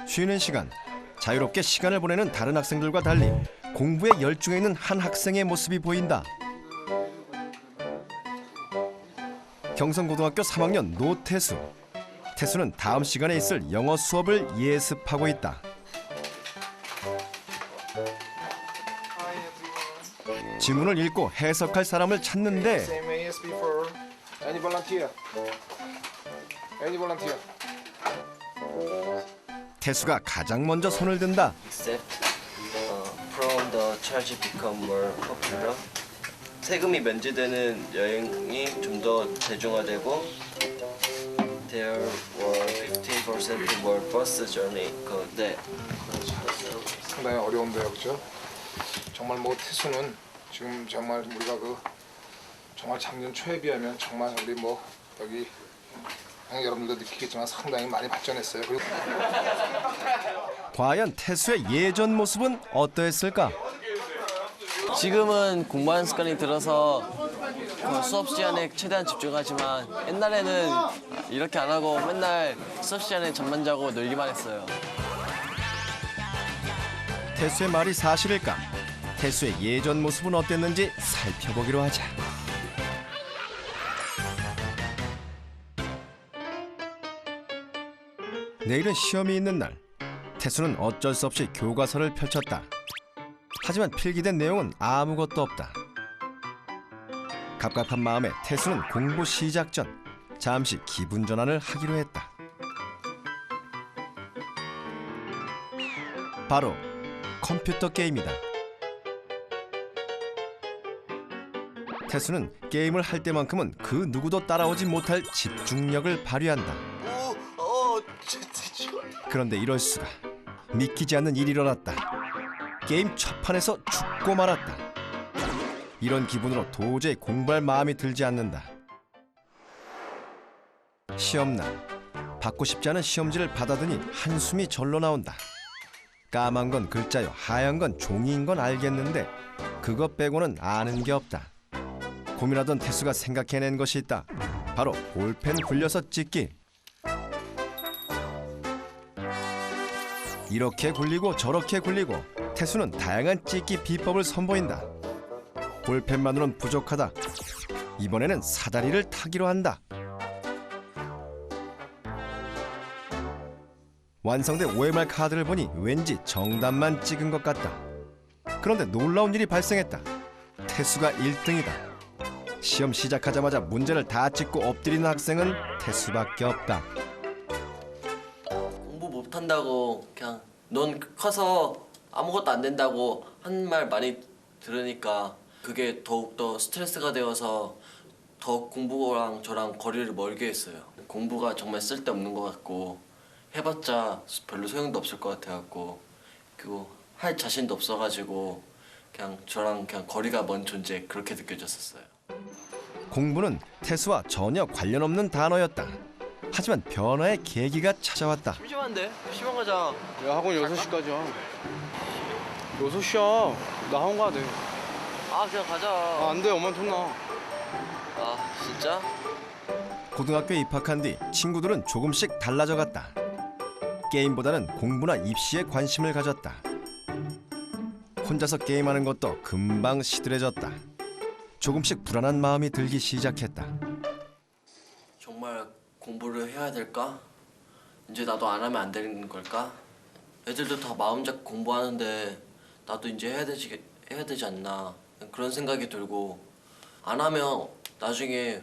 쉬는 시간, 자유롭게 시간을 보내는 다른 학생들과 달리 공부에 열중해 있는 한 학생의 모습이 보인다. 경성고등학교 3학년 노태수. 태수는 다음 시간에 있을 영어 수업을 예습하고 있다. 지문을 읽고 해석할 사람을 찾는데 Same way as before. Any volunteer? Any volunteer? 태수가 가장 먼저 손을 든다. Except from the charge become more popular. 세금이 면제되는 여행이 좀 더 대중화되고 there were 15% more bus journey. 네. 상당히 어려운데요, 그렇죠? 정말 뭐 태수는 지금 정말 우리가 정말 작년 초에 비하면 정말 우리 뭐 여기 여러분들도 느끼겠지만 상당히 많이 발전했어요. 그리고 과연 태수의 예전 모습은 어떠했을까? 지금은 공부하는 습관이 들어서 수업 시간에 최대한 집중하지만 옛날에는 이렇게 안 하고 맨날 수업 시간에 잠만 자고 놀기만 했어요. 태수의 말이 사실일까? 태수의 예전 모습은 어땠는지 살펴보기로 하자. 내일은 시험이 있는 날. 태수는 어쩔 수 없이 교과서를 펼쳤다. 하지만 필기된 내용은 아무것도 없다. 갑갑한 마음에 태수는 공부 시작 전 잠시 기분 전환을 하기로 했다. 바로 컴퓨터 게임이다. 태수는 게임을 할 때만큼은 그 누구도 따라오지 못할 집중력을 발휘한다. 그런데 이럴 수가. 믿기지 않는 일이 일어났다. 게임 첫 판에서 죽고 말았다. 이런 기분으로 도저히 공부할 마음이 들지 않는다. 시험날. 받고 싶지 않은 시험지를 받아드니 한숨이 절로 나온다. 까만 건 글자요, 하얀 건 종이인 건 알겠는데 그것 빼고는 아는 게 없다. 고민하던 태수가 생각해낸 것이 있다. 바로 볼펜 굴려서 찍기. 이렇게 굴리고 저렇게 굴리고 태수는 다양한 찍기 비법을 선보인다. 볼펜만으로는 부족하다. 이번에는 사다리를 타기로 한다. 완성된 OMR 카드를 보니 왠지 정답만 찍은 것 같다. 그런데 놀라운 일이 발생했다. 태수가 1등이다. 시험 시작하자마자 문제를 다 찍고 엎드리는 학생은 태수밖에 없다. 공부 못한다고 그냥 넌 커서 아무것도 안 된다고 한 말 많이 들으니까 그게 더욱더 스트레스가 되어서 더 공부랑 저랑 거리를 멀게 했어요. 공부가 정말 쓸데없는 것 같고 해봤자 별로 소용도 없을 것 같아갖고 그리고 할 자신도 없어가지고 그냥 저랑 그냥 거리가 먼 존재 그렇게 느껴졌었어요. 공부는 태수와 전혀 관련 없는 단어였다. 하지만 변화의 계기가 찾아왔다. 심심한데? 시험 가자. 야, 학원 6시까지야. 6시야. 나 학원 가야 돼. 아 그냥 가자. 아, 안 돼. 엄마한테 혼나. 아 진짜? 고등학교에 입학한 뒤 친구들은 조금씩 달라져 갔다. 게임보다는 공부나 입시에 관심을 가졌다. 혼자서 게임하는 것도 금방 시들해졌다. 조금씩 불안한 마음이 들기 시작했다. 정말 공부를 해야 될까? 이제 나도 안 하면 안 되는 걸까? 애들도 다 마음 잡고 공부하는데 나도 이제 해야 되지 않나 그런 생각이 들고 안 하면 나중에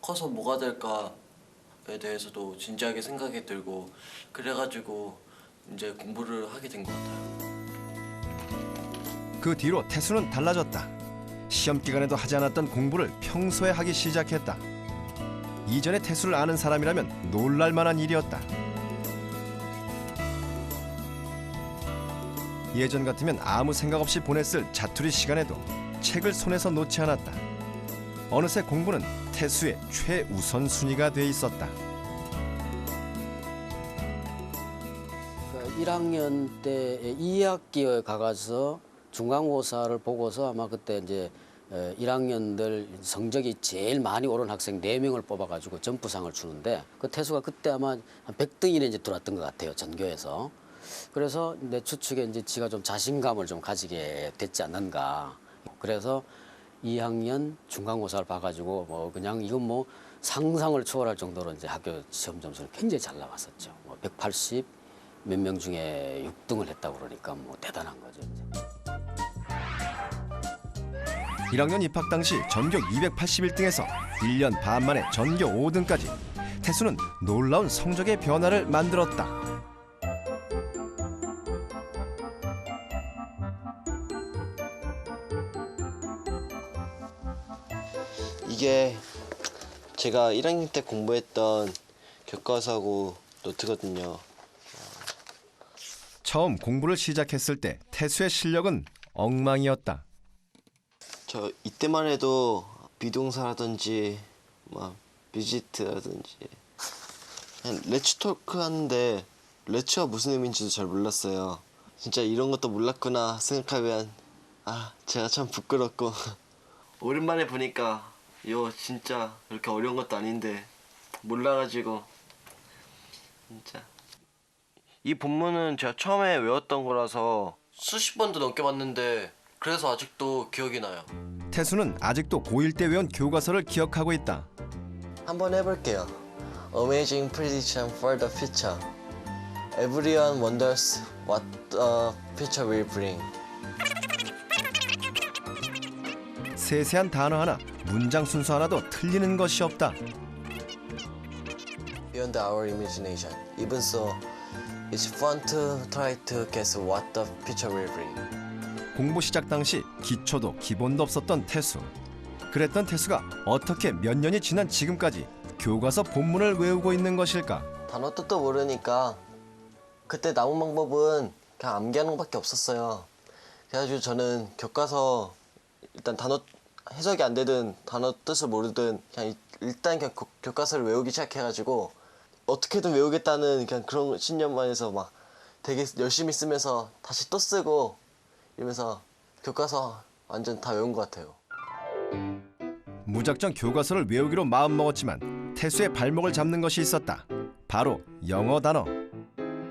커서 뭐가 될까에 대해서도 진지하게 생각이 들고 그래가지고 이제 공부를 하게 된 것 같아요. 그 뒤로 태수는 달라졌다. 시험 기간에도 하지 않았던 공부를 평소에 하기 시작했다. 이전에 태수를 아는 사람이라면 놀랄 만한 일이었다. 예전 같으면 아무 생각 없이 보냈을 자투리 시간에도 책을 손에서 놓지 않았다. 어느새 공부는 태수의 최우선 순위가 돼 있었다. 1학년 때 2학기에 가서 중간고사를 보고서 아마 그때 이제 1학년들 성적이 제일 많이 오른 학생 4명을 뽑아가지고 점프상을 주는데 그 태수가 그때 아마 한 100등 이내 이제 들어왔던 것 같아요, 전교에서. 그래서 내 추측에 이제 지가 좀 자신감을 좀 가지게 됐지 않는가. 그래서 2학년 중간고사를 봐가지고 뭐 그냥 이건 뭐 상상을 초월할 정도로 이제 학교 시험 점수를 굉장히 잘 나왔었죠. 뭐 180 몇 명 중에 6등을 했다고 그러니까 뭐 대단한 거죠. 이제. 1학년 입학 당시 전교 281등에서 1년 반 만에 전교 5등까지 태수는 놀라운 성적의 변화를 만들었다. 이게 제가 1학년 때 공부했던 교과서하고 노트거든요. 처음 공부를 시작했을 때 태수의 실력은 엉망이었다. 저 이때만 해도 비동사라든지 막 비지트라든지 그냥 레츠 토크 하는데 레츠가 무슨 의미인지도 잘 몰랐어요. 진짜 이런 것도 몰랐구나 생각하면 제가 참 부끄럽고 오랜만에 보니까 이거 진짜 그렇게 어려운 것도 아닌데 몰라가지고 진짜 이 본문은 제가 처음에 외웠던 거라서 수십 번도 넘게 봤는데 그래서 아직도 기억이 나요. 태수는 아직도 고1 때 외운 교과서를 기억하고 있다. 한번 해볼게요. Amazing prediction for the future. Everyone wonders what the future will bring. 세세한 단어 하나, 문장 순서 하나도 틀리는 것이 없다. Beyond our imagination. Even so, it's fun to try to guess what the future will bring. 공부 시작 당시 기초도 기본도 없었던 태수. 그랬던 태수가 어떻게 몇 년이 지난 지금까지 교과서 본문을 외우고 있는 것일까? 단어 뜻도 모르니까 그때 남은 방법은 그냥 암기하는 것밖에 없었어요. 그래가지고 저는 교과서 일단 단어 해석이 안 되든 단어 뜻을 모르든 그냥 일단 그냥 교과서를 외우기 시작해가지고 어떻게든 외우겠다는 그냥 그런 신념만 해서 막 되게 열심히 쓰면서 다시 또 쓰고 이러면서 교과서 완전 다 외운 것 같아요. 무작정 교과서를 외우기로 마음먹었지만 태수의 발목을 잡는 것이 있었다. 바로 영어 단어.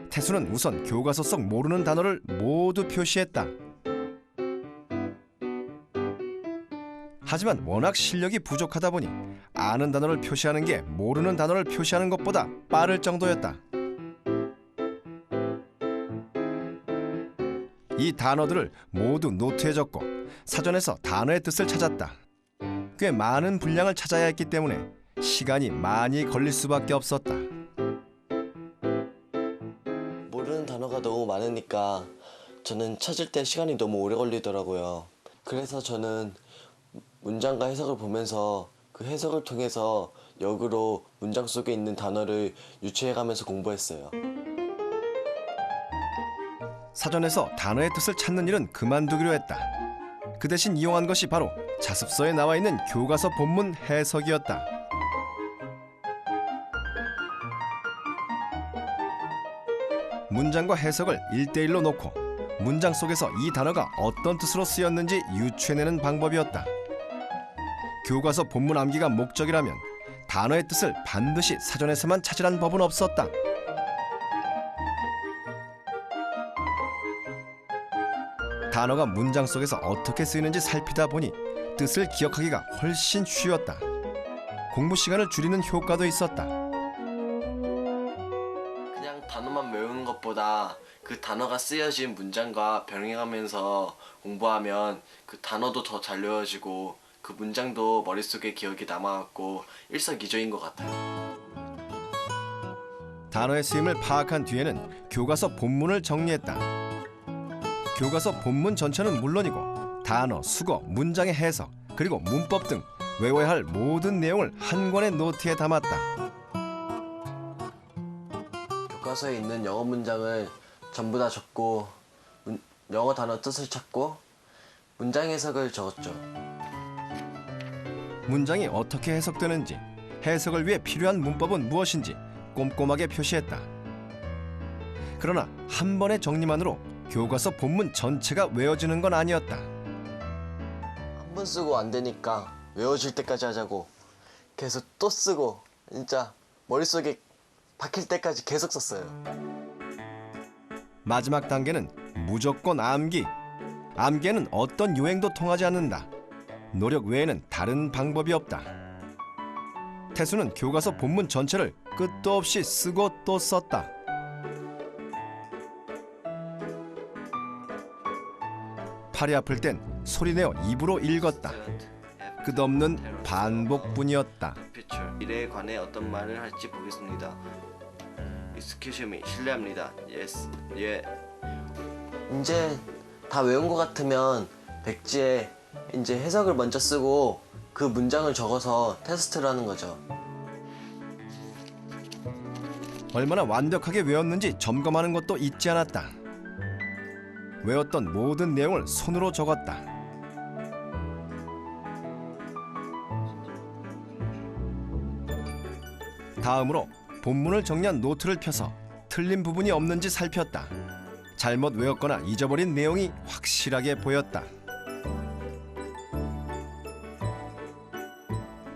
태수는 우선 교과서 속 모르는 단어를 모두 표시했다. 하지만 워낙 실력이 부족하다 보니 아는 단어를 표시하는 게 모르는 단어를 표시하는 것보다 빠를 정도였다. 이 단어들을 모두 노트에 적고 사전에서 단어의 뜻을 찾았다. 꽤 많은 분량을 찾아야 했기 때문에 시간이 많이 걸릴 수밖에 없었다. 모르는 단어가 너무 많으니까 저는 찾을 때 시간이 너무 오래 걸리더라고요. 그래서 저는 문장과 해석을 보면서 그 해석을 통해서 역으로 문장 속에 있는 단어를 유추해가면서 공부했어요. 사전에서 단어의 뜻을 찾는 일은 그만두기로 했다. 그 대신 이용한 것이 바로 자습서에 나와 있는 교과서 본문 해석이었다. 문장과 해석을 1대1로 놓고 문장 속에서 이 단어가 어떤 뜻으로 쓰였는지 유추해내는 방법이었다. 교과서 본문 암기가 목적이라면 단어의 뜻을 반드시 사전에서만 찾으란 법은 없었다. 단어가 문장 속에서 어떻게 쓰이는지 살피다 보니 뜻을 기억하기가 훨씬 쉬웠다. 공부 시간을 줄이는 효과도 있었다. 그냥 단어만 외우는 것보다 그 단어가 쓰여진 문장과 병행하면서 공부하면 그 단어도 더 잘 외워지고 그 문장도 머릿속에 기억이 남아갖고 일석이조인 것 같아요. 단어의 쓰임을 파악한 뒤에는 교과서 본문을 정리했다. 교과서 본문 전체는 물론이고 단어, 수거, 문장의 해석, 그리고 문법 등 외워야 할 모든 내용을 한 권의 노트에 담았다. 교과서에 있는 영어 문장을 전부 다 적고 영어 단어 뜻을 찾고 문장 해석을 적었죠. 문장이 어떻게 해석되는지, 해석을 위해 필요한 문법은 무엇인지 꼼꼼하게 표시했다. 그러나 한 번의 정리만으로 교과서 본문 전체가 외워지는 건 아니었다. 한 번 쓰고 안 되니까 외워질 때까지 하자고 계속 또 쓰고 진짜 머릿속에 박힐 때까지 계속 썼어요. 마지막 단계는 무조건 암기. 암기에는 어떤 유행도 통하지 않는다. 노력 외에는 다른 방법이 없다. 태수는 교과서 본문 전체를 끝도 없이 쓰고 또 썼다. 팔이 아플 땐 소리내어 입으로 읽었다. 끝없는 반복뿐이었다. 미래에 관해 어떤 말을 할지 보겠습니다. Excuse me, 실례합니다. Yes, 예. 이제 다 외운 것 같으면 백지에 이제 해석을 먼저 쓰고 그 문장을 적어서 테스트를 하는 거죠. 얼마나 완벽하게 외웠는지 점검하는 것도 잊지 않았다. 외웠던 모든 내용을 손으로 적었다. 다음으로 본문을 정리한 노트를 펴서 틀린 부분이 없는지 살폈다. 잘못 외웠거나 잊어버린 내용이 확실하게 보였다.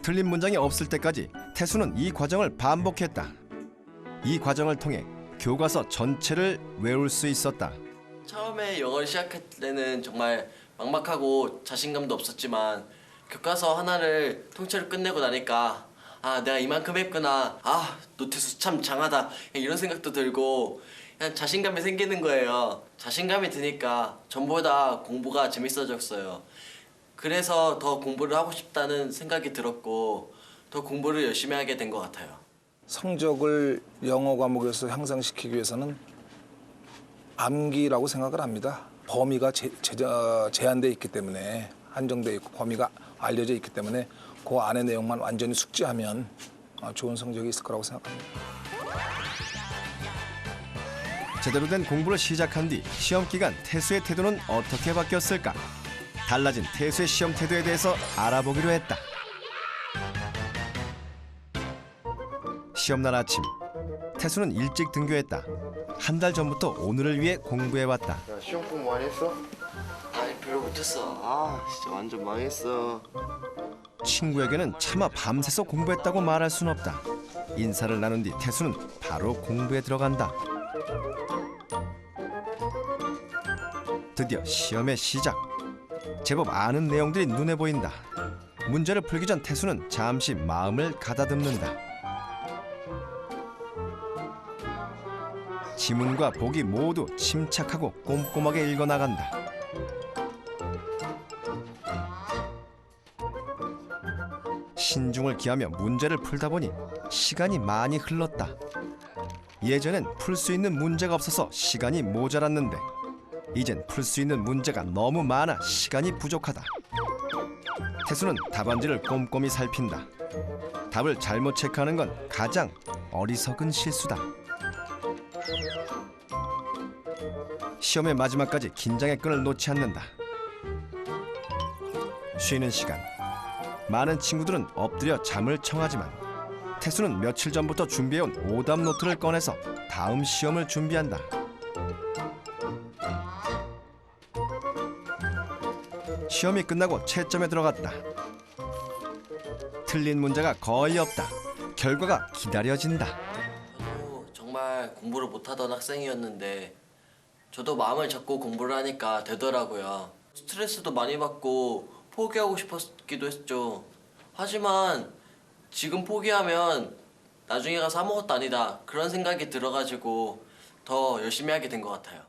틀린 문장이 없을 때까지 태수는 이 과정을 반복했다. 이 과정을 통해 교과서 전체를 외울 수 있었다. 처음에 영어를 시작할 때는 정말 막막하고 자신감도 없었지만 교과서 하나를 통째로 끝내고 나니까 아, 내가 이만큼 했구나. 아, 노태수 참 장하다. 이런 생각도 들고 그냥 자신감이 생기는 거예요. 자신감이 드니까 전보다 공부가 재밌어졌어요. 그래서 더 공부를 하고 싶다는 생각이 들었고 더 공부를 열심히 하게 된 것 같아요. 성적을 영어 과목에서 향상시키기 위해서는 암기라고 생각을 합니다. 범위가 제한되어 있기 때문에 한정되어 있고 범위가 알려져 있기 때문에 그 안의 내용만 완전히 숙지하면 좋은 성적이 있을 거라고 생각합니다. 제대로 된 공부를 시작한 뒤 시험 기간 태수의 태도는 어떻게 바뀌었을까? 달라진 태수의 시험 태도에 대해서 알아보기로 했다. 시험날 아침, 태수는 일찍 등교했다. 한 달 전부터 오늘을 위해 공부해왔다. 야, 시험 공부 많이 했어? 아니, 별로 못했어. 아, 진짜 완전 망했어. 친구에게는 차마 밤새서 공부했다고 말할 순 없다. 인사를 나눈 뒤 태수는 바로 공부에 들어간다. 드디어 시험의 시작. 제법 아는 내용들이 눈에 보인다. 문제를 풀기 전 태수는 잠시 마음을 가다듬는다. 지문과 보기 모두 침착하고 꼼꼼하게 읽어나간다. 신중을 기하며 문제를 풀다 보니 시간이 많이 흘렀다. 예전엔 풀 수 있는 문제가 없어서 시간이 모자랐는데 이젠 풀 수 있는 문제가 너무 많아 시간이 부족하다. 태수는 답안지를 꼼꼼히 살핀다. 답을 잘못 체크하는 건 가장 어리석은 실수다. 시험의 마지막까지 긴장의 끈을 놓지 않는다. 쉬는 시간. 많은 친구들은 엎드려 잠을 청하지만 태수는 며칠 전부터 준비해온 오답 노트를 꺼내서 다음 시험을 준비한다. 시험이 끝나고 채점에 들어갔다. 틀린 문제가 거의 없다. 결과가 기다려진다. 저도 정말 공부를 못하던 학생이었는데 저도 마음을 잡고 공부를 하니까 되더라고요. 스트레스도 많이 받고 포기하고 싶었기도 했죠. 하지만 지금 포기하면 나중에 가서 아무것도 아니다 그런 생각이 들어가지고 더 열심히 하게 된 것 같아요.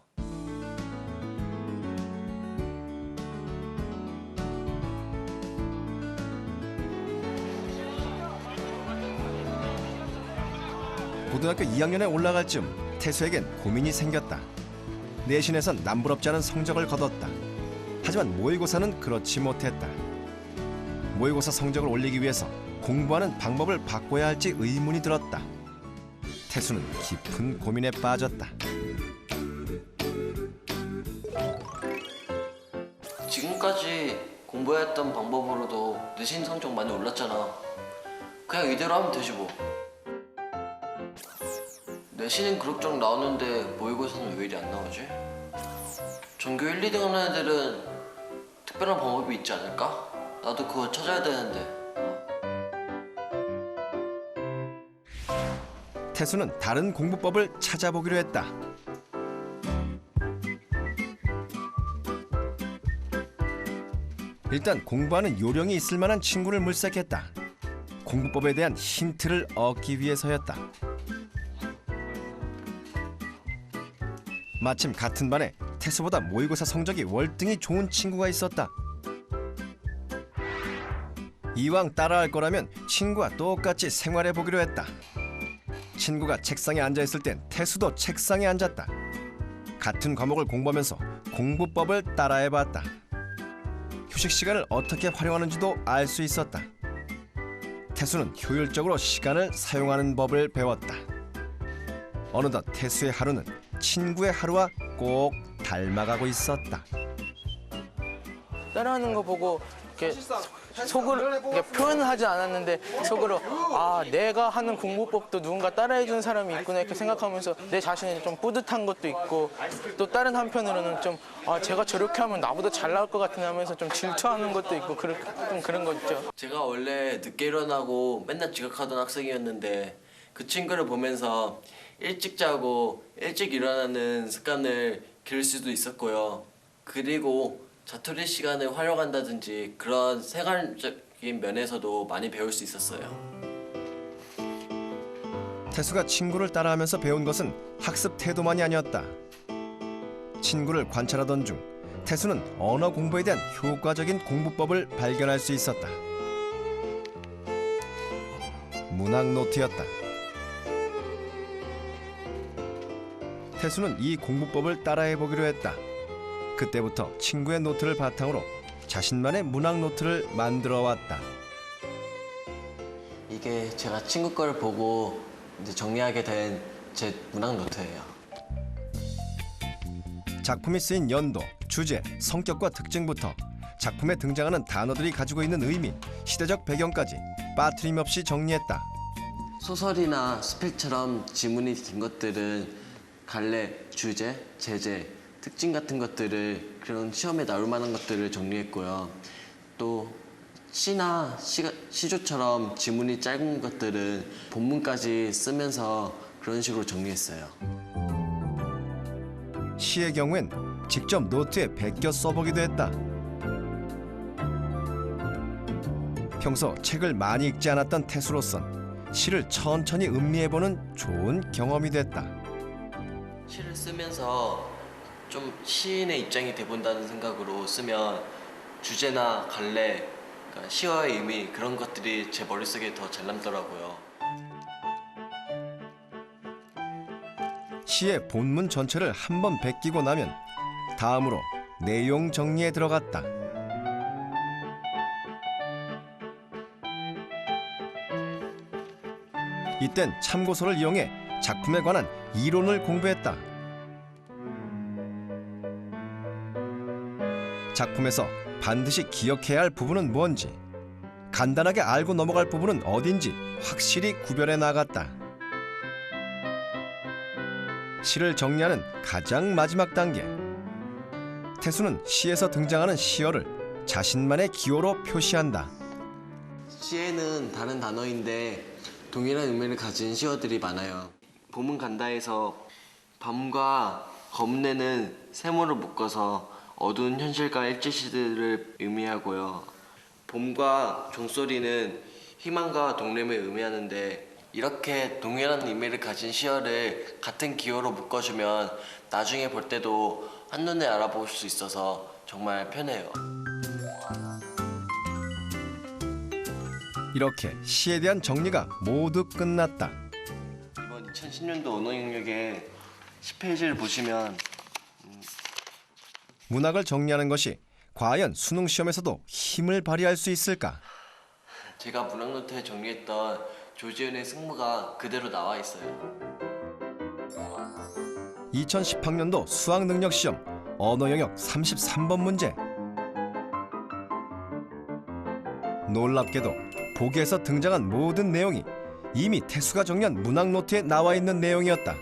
고등학교 2학년에 올라갈 즈음 태수에겐 고민이 생겼다. 내신에선 남부럽지 않은 성적을 거뒀다. 하지만 모의고사는 그렇지 못했다. 모의고사 성적을 올리기 위해서 공부하는 방법을 바꿔야 할지 의문이 들었다. 태수는 깊은 고민에 빠졌다. 지금까지 공부했던 방법으로도 내신 성적 많이 올랐잖아. 그냥 이대로 하면 되지 뭐. 내신은 그럭저럭 나오는데 모의고사는 왜 이리 안 나오지? 전교 1, 2등 하는 애들은 특별한 방법이 있지 않을까? 나도 그거 찾아야 되는데. 태수는 다른 공부법을 찾아보기로 했다. 일단 공부하는 요령이 있을 만한 친구를 물색했다. 공부법에 대한 힌트를 얻기 위해서였다. 마침 같은 반에 태수보다 모의고사 성적이 월등히 좋은 친구가 있었다. 이왕 따라할 거라면 친구와 똑같이 생활해보기로 했다. 친구가 책상에 앉아있을 땐 태수도 책상에 앉았다. 같은 과목을 공부하면서 공부법을 따라해봤다. 휴식 시간을 어떻게 활용하는지도 알 수 있었다. 태수는 효율적으로 시간을 사용하는 법을 배웠다. 어느덧 태수의 하루는 친구의 하루와 꼭 닮아가고 있었다. 따라하는 거 보고 이렇게 속으로 이렇게 표현은 하지 않았는데 속으로 아 내가 하는 공부법도 누군가 따라해주는 사람이 있구나 이렇게 생각하면서 내 자신이 좀 뿌듯한 것도 있고 또 다른 한편으로는 좀 아 제가 저렇게 하면 나보다 잘 나올 것 같은 하면서 좀 질투하는 것도 있고 좀 그런 거 있죠. 제가 원래 늦게 일어나고 맨날 지각하던 학생이었는데 그 친구를 보면서 일찍 자고 일찍 일어나는 습관을 기를 수도 있었고요. 그리고 자투리 시간을 활용한다든지 그런 생활적인 면에서도 많이 배울 수 있었어요. 태수가 친구를 따라하면서 배운 것은 학습 태도만이 아니었다. 친구를 관찰하던 중 태수는 언어 공부에 대한 효과적인 공부법을 발견할 수 있었다. 문학 노트였다. 태수는 이 공부법을 따라해보기로 했다. 그때부터 친구의 노트를 바탕으로 자신만의 문학 노트를 만들어 왔다. 이게 제가 친구 거를 보고 이제 정리하게 된 제 문학 노트예요. 작품이 쓰인 연도, 주제, 성격과 특징부터 작품에 등장하는 단어들이 가지고 있는 의미, 시대적 배경까지 빠트림 없이 정리했다. 소설이나 스필처럼 지문이 긴 것들은 갈래, 주제, 제재, 특징 같은 것들을 그런 시험에 나올 만한 것들을 정리했고요. 또 시나 시조처럼 지문이 짧은 것들은 본문까지 쓰면서 그런 식으로 정리했어요. 시의 경우엔 직접 노트에 베껴 써보기도 했다. 평소 책을 많이 읽지 않았던 태수로선 시를 천천히 음미해보는 좋은 경험이 됐다. 시를 쓰면서 좀 시인의 입장이 돼본다는 생각으로 쓰면 주제나 갈래, 그러니까 시와의 의미 그런 것들이 제 머릿속에 더 잘 남더라고요. 시의 본문 전체를 한 번 베끼고 나면 다음으로 내용 정리에 들어갔다. 이땐 참고서를 이용해 작품에 관한 이론을 공부했다. 작품에서 반드시 기억해야 할 부분은 뭔지, 간단하게 알고 넘어갈 부분은 어딘지 확실히 구별해 나갔다. 시를 정리하는 가장 마지막 단계. 태수는 시에서 등장하는 시어를 자신만의 기호로 표시한다. 시에는 다른 단어인데 동일한 의미를 가진 시어들이 많아요. 봄은 간다에서 밤과 검내는 세모를 묶어서 어두운 현실과 일제시들을 의미하고요. 봄과 종소리는 희망과 동림을 의미하는데 이렇게 동일한 의미를 가진 시어를 같은 기호로 묶어주면 나중에 볼 때도 한눈에 알아볼 수 있어서 정말 편해요. 이렇게 시에 대한 정리가 모두 끝났다. 이번 2010년도 언어 영역의 10페이지를 보시면 문학을 정리하는 것이 과연 수능 시험에서도 힘을 발휘할 수 있을까? 제가 문학노트에 정리했던 조지은의 승부가 그대로 나와 있어요. 2018년도 수학능력시험 언어 영역 33번 문제. 놀랍게도 보기에서 등장한 모든 내용이 이미 태수가 정리한 문학노트에 나와 있는 내용이었다.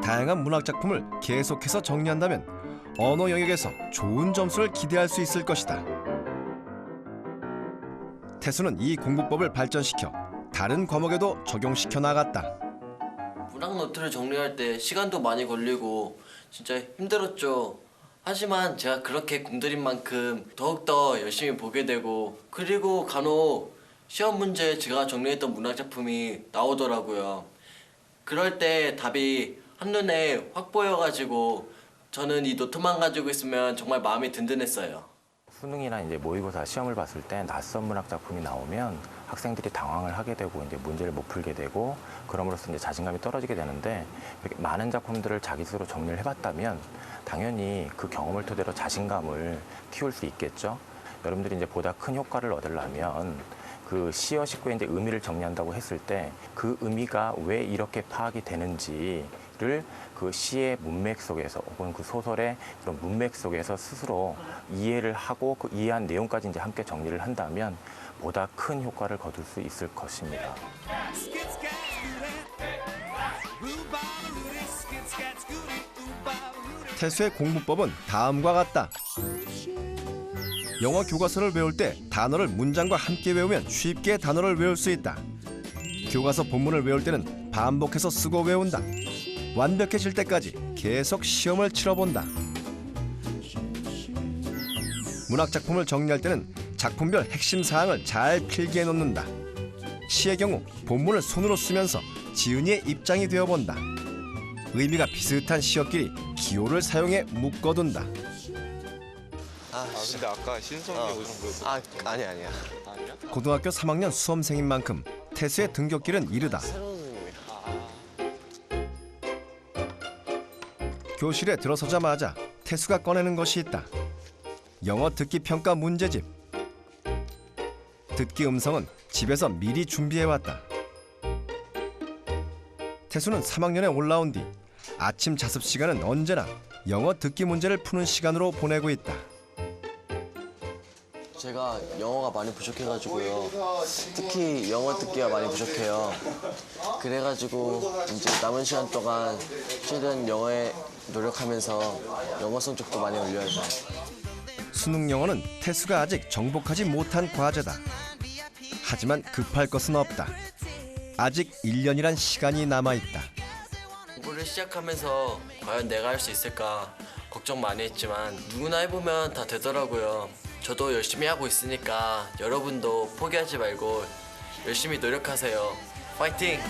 다양한 문학작품을 계속해서 정리한다면 언어 영역에서 좋은 점수를 기대할 수 있을 것이다. 태수는 이 공부법을 발전시켜 다른 과목에도 적용시켜 나갔다. 문학 노트를 정리할 때 시간도 많이 걸리고 진짜 힘들었죠. 하지만 제가 그렇게 공들인 만큼 더욱더 열심히 보게 되고 그리고 간혹 시험 문제에 제가 정리했던 문학작품이 나오더라고요. 그럴 때 답이 한눈에 확 보여가지고 저는 이 노트만 가지고 있으면 정말 마음이 든든했어요. 수능이나 이제 모의고사 시험을 봤을 때 낯선 문학 작품이 나오면 학생들이 당황을 하게 되고 이제 문제를 못 풀게 되고 그럼으로써 이제 자신감이 떨어지게 되는데 이렇게 많은 작품들을 자기 스스로 정리를 해봤다면 당연히 그 경험을 토대로 자신감을 키울 수 있겠죠. 여러분들이 이제 보다 큰 효과를 얻으려면 그 시어 식구의 이제 의미를 정리한다고 했을 때 그 의미가 왜 이렇게 파악이 되는지를 그 시의 문맥 속에서 혹은 그 소설의 그런 문맥 속에서 스스로 이해를 하고 그 이해한 내용까지 이제 함께 정리를 한다면 보다 큰 효과를 거둘 수 있을 것입니다. 태수의 공부법은 다음과 같다. 영어 교과서를 외울 때 단어를 문장과 함께 외우면 쉽게 단어를 외울 수 있다. 교과서 본문을 외울 때는 반복해서 쓰고 외운다. 완벽해질 때까지 계속 시험을 치러본다. 문학작품을 정리할 때는 작품별 핵심 사항을 잘 필기해 놓는다. 시의 경우 본문을 손으로 쓰면서 지은이의 입장이 되어본다. 의미가 비슷한 시어끼리 기호를 사용해 묶어둔다. 근데 아까 신성이 오신 거 아니야. 고등학교 3학년 수험생인 만큼 태수의 등굣길은 이르다. 교실에 들어서자마자 태수가 꺼내는 것이 있다. 영어 듣기 평가 문제집. 듣기 음성은 집에서 미리 준비해왔다. 태수는 3학년에 올라온 뒤 아침 자습 시간은 언제나 영어 듣기 문제를 푸는 시간으로 보내고 있다. 제가 영어가 많이 부족해가지고요. 특히 영어 듣기가 많이 부족해요. 그래가지고 이제 남은 시간 동안 최대한 영어에 노력하면서 영어 성적도 많이 올려야죠. 수능 영어는 태수가 아직 정복하지 못한 과제다. 하지만 급할 것은 없다. 아직 1년이란 시간이 남아있다. 공부를 시작하면서 과연 내가 할 수 있을까 걱정 많이 했지만 누구나 해보면 다 되더라고요. 저도 열심히 하고 있으니까 여러분도 포기하지 말고 열심히 노력하세요. 파이팅!